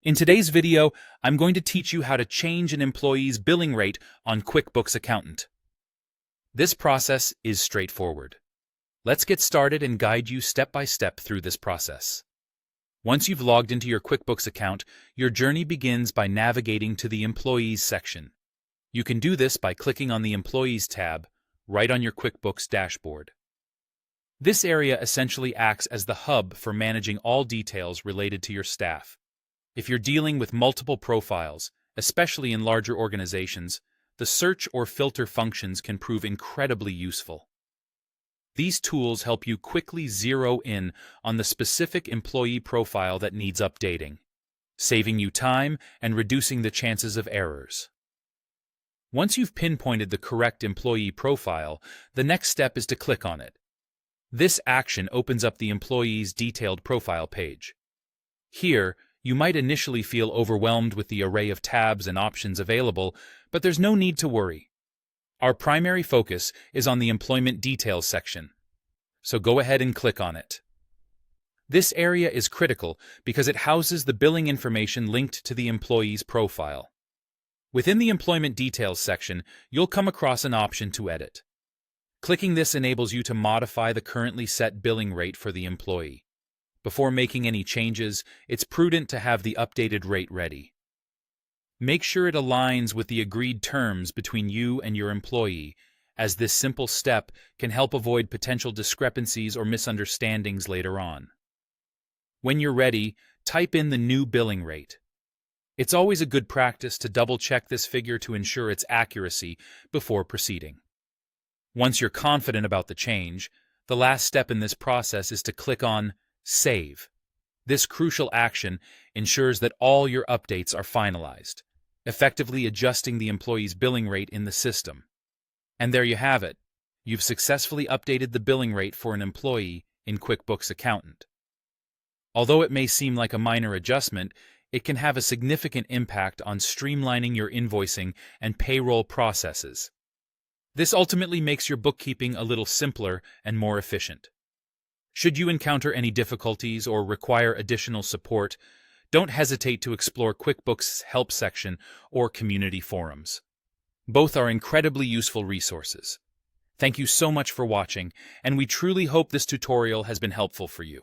In today's video, I'm going to teach you how to change an employee's billing rate on QuickBooks Accountant. This process is straightforward. Let's get started and guide you step by step through this process. Once you've logged into your QuickBooks account, your journey begins by navigating to the Employees section. You can do this by clicking on the Employees tab right on your QuickBooks dashboard. This area essentially acts as the hub for managing all details related to your staff. If you're dealing with multiple profiles, especially in larger organizations, the search or filter functions can prove incredibly useful. These tools help you quickly zero in on the specific employee profile that needs updating, saving you time and reducing the chances of errors. Once you've pinpointed the correct employee profile, the next step is to click on it. This action opens up the employee's detailed profile page. Here, you might initially feel overwhelmed with the array of tabs and options available, but there's no need to worry. Our primary focus is on the Employment Details section, so go ahead and click on it. This area is critical because it houses the billing information linked to the employee's profile. Within the Employment Details section, you'll come across an option to edit. Clicking this enables you to modify the currently set billing rate for the employee. Before making any changes, it's prudent to have the updated rate ready. Make sure it aligns with the agreed terms between you and your employee, as this simple step can help avoid potential discrepancies or misunderstandings later on. When you're ready, type in the new billing rate. It's always a good practice to double-check this figure to ensure its accuracy before proceeding. Once you're confident about the change, the last step in this process is to click on Save. This crucial action ensures that all your updates are finalized, effectively adjusting the employee's billing rate in the system. And there you have it. You've successfully updated the billing rate for an employee in QuickBooks Accountant. Although it may seem like a minor adjustment, it can have a significant impact on streamlining your invoicing and payroll processes. This ultimately makes your bookkeeping a little simpler and more efficient. Should you encounter any difficulties or require additional support, don't hesitate to explore QuickBooks' help section or community forums. Both are incredibly useful resources. Thank you so much for watching, and we truly hope this tutorial has been helpful for you.